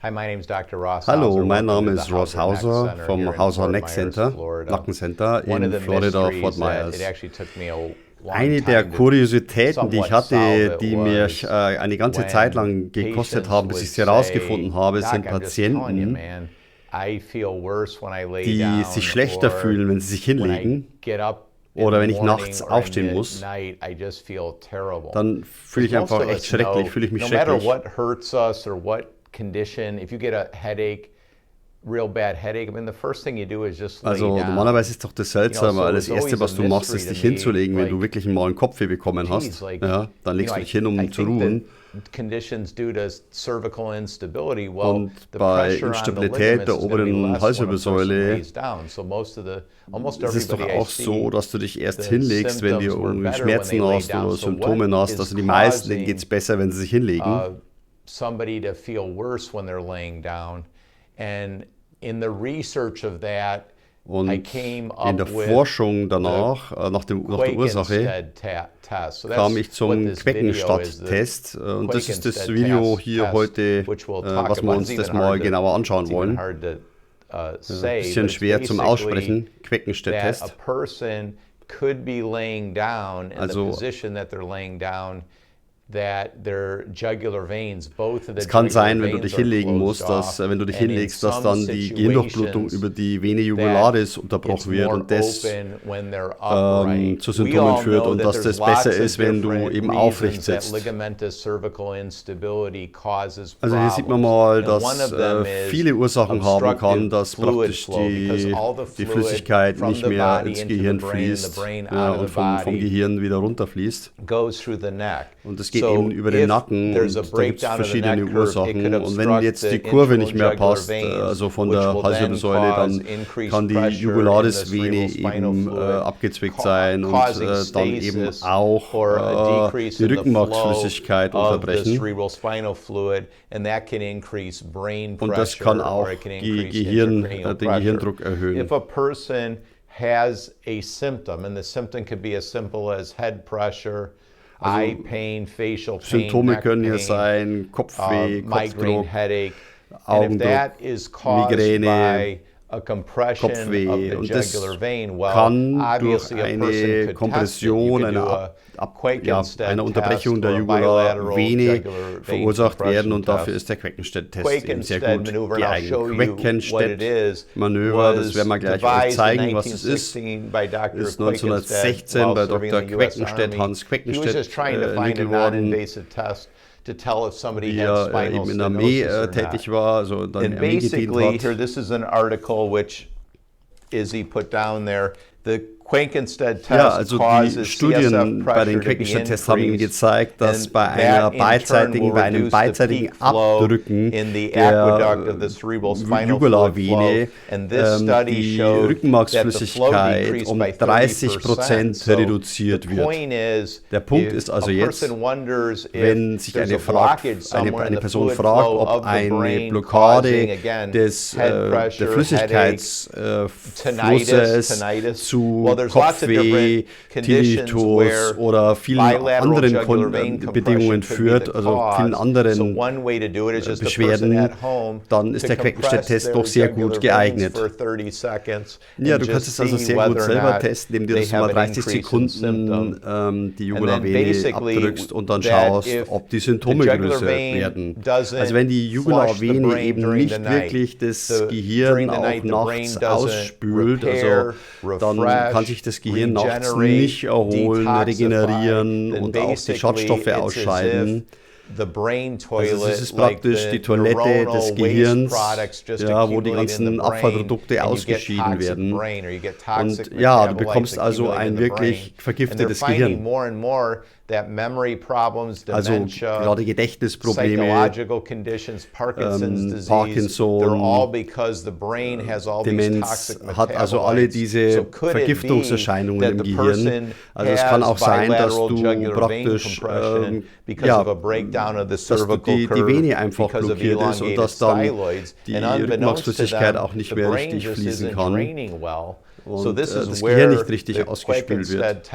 Hallo, mein Name ist Ross Hauser vom Hauser Neck Center, Nackencenter in Florida, Fort Myers. Eine der Kuriositäten, die ich hatte, die mich eine ganze Zeit lang gekostet haben, bis ich sie herausgefunden habe, sind Patienten, die sich schlechter fühlen, wenn sie sich hinlegen. Oder wenn ich nachts aufstehen muss, dann fühle ich einfach echt schrecklich, fühle ich mich schrecklich. Also normalerweise ist doch das Seltsame, weil das Erste, was du machst, ist dich hinzulegen, wenn du wirklich mal einen Kopfweh bekommen hast. Ja, dann legst du dich hin, um zu ruhen. Und bei Instabilität der oberen Halswirbelsäule ist es doch auch so, dass du dich erst hinlegst, wenn du irgendwie Schmerzen hast oder Symptome hast. Also die meisten, denen geht es besser, wenn sie sich hinlegen. Und in der Forschung danach, nach der Ursache, kam ich zum Queckenstedt-Test. Und das ist das Video hier heute, was wir uns das mal genauer anschauen wollen. Ein bisschen schwer zum Aussprechen, Queckenstedt-Test. Also es kann sein, wenn du dich hinlegen musst, dass wenn du dich hinlegst, dass dann die Gehirndurchblutung über die Vene jugularis unterbrochen wird und das zu Symptomen führt und dass das besser ist, wenn du eben aufrecht sitzt. Also hier sieht man mal, dass viele Ursachen haben kann, dass praktisch die Flüssigkeit nicht mehr ins Gehirn fließt und vom Gehirn wieder runterfließt. Und das geht eben über den Nacken und da gibt es verschiedene Ursachen. Und wenn jetzt die Kurve nicht mehr passt, also von der Halswirbelsäule, dann kann die Jugularis-Vene eben abgezwickt sein und dann eben auch die Rückenmarksflüssigkeit unterbrechen. Und das kann auch den Gehirndruck erhöhen. Has a symptom, and the symptom could be as simple as head pressure, eye pain, facial pain, Symptome können hier sein Kopfweh, Kopfdruck, Augendruck, Migräne, Kopfweh. Und das kann durch eine Kompression, einer Unterbrechung der Jugularvene verursacht werden und dafür ist der Queckenstedt-Test eben sehr gut geeignet. Queckenstedt-Manöver, das werden wir gleich euch zeigen, was es ist 1916 bei Dr. Queckenstedt, Hans Queckenstedt entwickelt worden, wie er eben in der Armee tätig war, also dann in der Armee gedient hat. This is an article which Izzy put down there. Ja, also die Studien bei den Queckenstedt-Tests haben ihm gezeigt, dass bei einem beidseitigen Abdrücken der Jugularvene die Rückenmarksflüssigkeit um 30% reduziert wird. Der Punkt ist also jetzt, wenn sich eine Person fragt, ob eine Blockade der Flüssigkeitsflusses zu Kopfweh, Tinnitus oder vielen anderen Bedingungen führt, also vielen anderen Beschwerden, dann ist der Queckenstedt-Test doch sehr gut geeignet. Ja, du kannst es also sehr gut selber testen, indem du das mal 30 Sekunden die Jugularvene abdrückst und dann schaust, ob die Symptome größer werden. Also wenn die Jugularvene eben nicht wirklich das Gehirn auch nachts ausspült, also dann kann sich das Gehirn nachts nicht erholen, regenerieren und auch die Schadstoffe ausscheiden. Also das ist praktisch die Toilette des Gehirns, wo die ganzen Abfallprodukte ausgeschieden werden. Und ja, du bekommst also ein wirklich vergiftetes Gehirn. Also gerade Gedächtnisprobleme, Parkinson, Demenz, hat also alle diese Vergiftungserscheinungen im Gehirn. Also es kann auch sein, dass du praktisch dass die Vene einfach blockiert ist und dass dann die Rückenmarksflüssigkeit auch nicht mehr richtig fließen kann. Und das Gehirn nicht richtig ausgespült wird.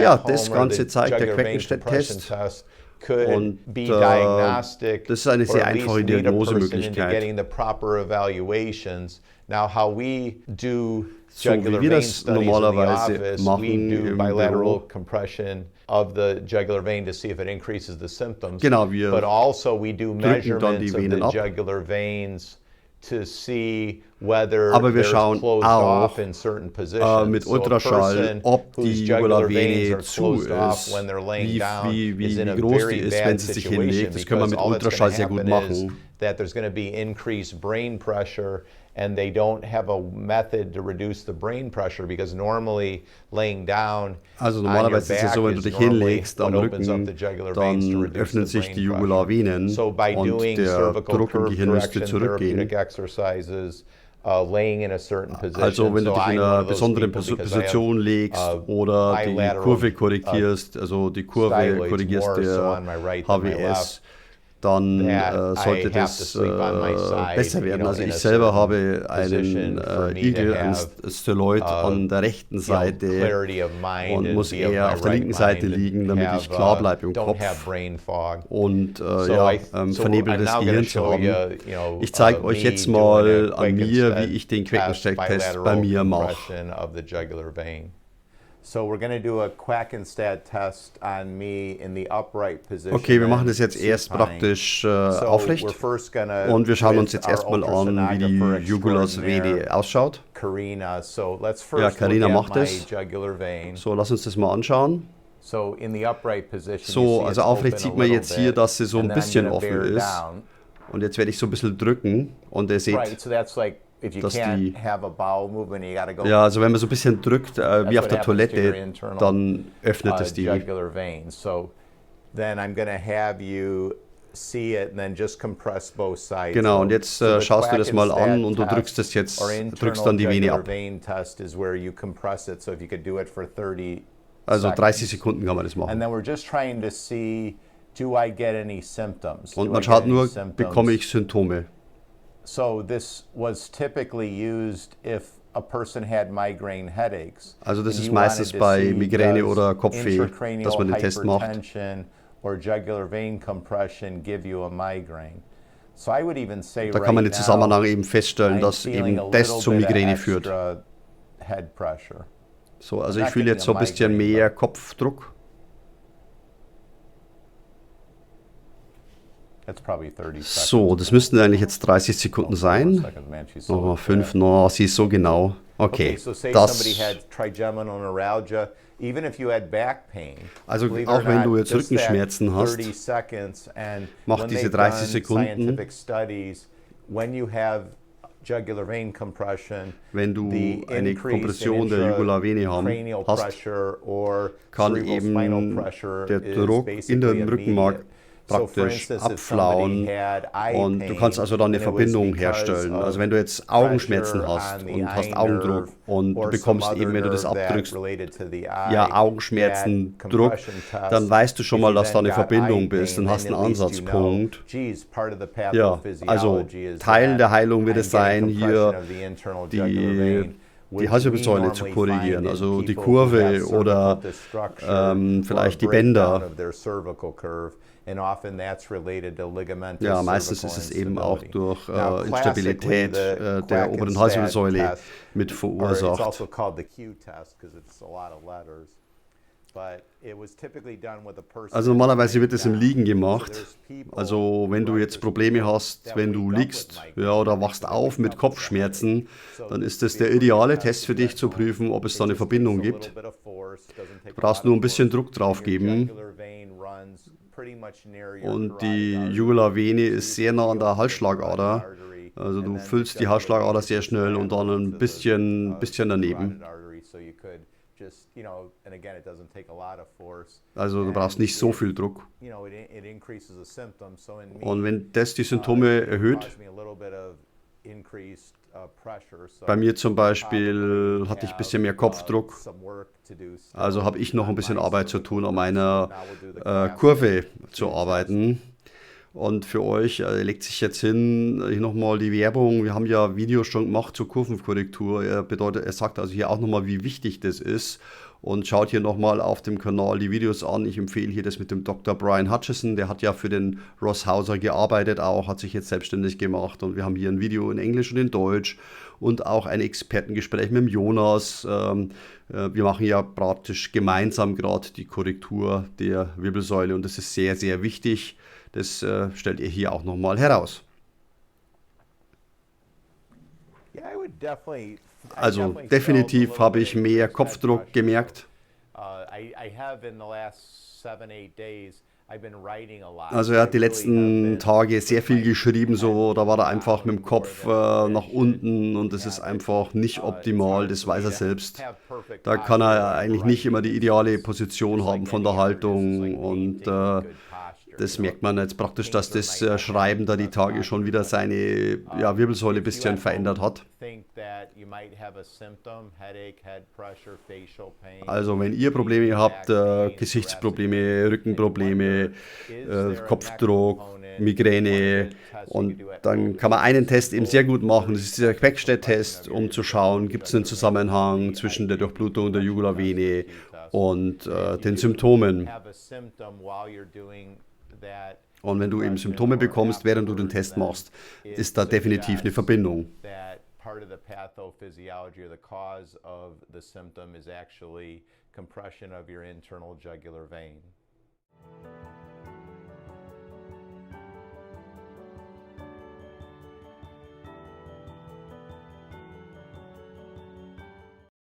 Ja, das Ganze zeigt der Queckenstedt-Test. Und das ist eine sehr einfache Diagnosemöglichkeit. So wie wir das normalerweise machen im Büro. Genau, wir drücken dann die Venen ab. Aber wir schauen auch mit Ultraschall, ob die Jugularvene zu ist, wie groß die ist, wenn sie sich hinlegt. Das können wir mit Ultraschall sehr gut machen. And they don't have a method to reduce the brain pressure because normally laying down also normalerweise ist es so, wenn du dich hinlegst am Rücken, dann öffnen sich die Jugularvenen und der Druck im Gehirn müsste zurückgehen. Also wenn du dich in einer besonderen Position legst oder die Kurve korrigierst, also die Kurve korrigierst der HWS, dann sollte das besser werden. Also ich selber habe einen Igel, ein Styloid an der rechten Seite und muss eher auf der linken Seite liegen, damit ich klar bleibe im Kopf und vernebeltes Gehirn zu haben. Ich zeige euch jetzt mal an mir, wie ich den Queckenstedt-Test bei mir mache. So we're going to do a QueckenstedtTest on me in the upright position. Okay, wir machen das jetzt erst praktisch aufrecht und wir schauen uns jetzt erstmal an, wie die Jugularvene ausschaut. Ja, Carina macht es. So, lass uns das mal anschauen. So, also aufrecht sieht man jetzt hier, dass sie so ein bisschen offen ist. Und jetzt werde ich so ein bisschen drücken und ihr seht, dass die, ja, also wenn man so ein bisschen drückt, wie auf der Toilette, dann öffnet es die. Genau, und jetzt schaust du das mal an und du drückst es jetzt, drückst dann die Vene ab. Also 30 Sekunden kann man das machen. Und man schaut nur, bekomme ich Symptome. So this was typically used if a person had migraine headaches. Also das ist meistens bei Migräne oder Kopfweh, dass man den Test macht. Or jugular vein compression give you a migraine. So I would even say da kann man den Zusammenhang eben feststellen, dass eben das zur Migräne führt. So, also ich fühle jetzt so ein bisschen mehr Kopfdruck. So, das müssten eigentlich jetzt 30 Sekunden sein. Nochmal 5, no, sie ist so genau. Okay, das. Also auch wenn du jetzt Rückenschmerzen hast, mach diese 30 Sekunden. Wenn du eine Kompression der Jugularvene hast, kann eben der Druck in den Rückenmark praktisch abflauen und du kannst also dann eine Verbindung herstellen. Also wenn du jetzt Augenschmerzen hast und hast Augendruck und du bekommst eben, wenn du das abdrückst, ja, Augenschmerzen, Druck, dann weißt du schon mal, dass da eine Verbindung bist, dann hast du einen Ansatzpunkt. Ja, also Teil der Heilung wird es sein, hier die Halswirbelsäule zu korrigieren, also die Kurve oder vielleicht die Bänder. Ja, meistens ist es eben auch durch Instabilität der oberen Halswirbelsäule mit verursacht. Also normalerweise wird es im Liegen gemacht. Also wenn du jetzt Probleme hast, wenn du liegst, ja, oder wachst auf mit Kopfschmerzen, dann ist das der ideale Test für dich zu prüfen, ob es da eine Verbindung gibt. Du brauchst nur ein bisschen Druck drauf geben. Und die Jugularvene ist sehr nah an der Halsschlagader. Also du füllst die Halsschlagader sehr schnell und dann ein bisschen daneben. Also du brauchst nicht so viel Druck. Und wenn das die Symptome erhöht, bei mir zum Beispiel hatte ich ein bisschen mehr Kopfdruck, also habe ich noch ein bisschen Arbeit zu tun, an meiner Kurve zu arbeiten. Und für euch legt sich jetzt hin, hier nochmal die Werbung, wir haben ja Videos schon gemacht zur Kurvenkorrektur, er sagt also hier auch nochmal, wie wichtig das ist. und schaut hier nochmal auf dem Kanal die Videos an. Ich empfehle hier das mit dem Dr. Brian Hutchison, der hat ja für den Hauser gearbeitet auch, hat sich jetzt selbstständig gemacht und wir haben hier ein Video in Englisch und in Deutsch und auch ein Expertengespräch mit dem Jonas. Wir machen ja praktisch gemeinsam gerade die Korrektur der Wirbelsäule und das ist sehr, sehr wichtig. Das stellt ihr hier auch nochmal heraus. Also definitiv habe ich mehr Kopfdruck gemerkt. Also er hat die letzten Tage sehr viel geschrieben, so da war er einfach mit dem Kopf nach unten und das ist einfach nicht optimal, das weiß er selbst. Da kann er eigentlich nicht immer die ideale Position haben von der Haltung und das merkt man jetzt praktisch, dass das Schreiben da die Tage schon wieder seine Wirbelsäule ein bisschen verändert hat. Also wenn ihr Probleme habt, Gesichtsprobleme, Rückenprobleme, Kopfdruck, Migräne, und dann kann man einen Test eben sehr gut machen, das ist der Queckenstedt-Test, um zu schauen, gibt es einen Zusammenhang zwischen der Durchblutung der Jugularvene und den Symptomen. Und wenn du eben Symptome bekommst, während du den Test machst, ist da definitiv eine Verbindung. Part of the pathophysiology or the cause of the symptom is actually compression of your internal jugular vein.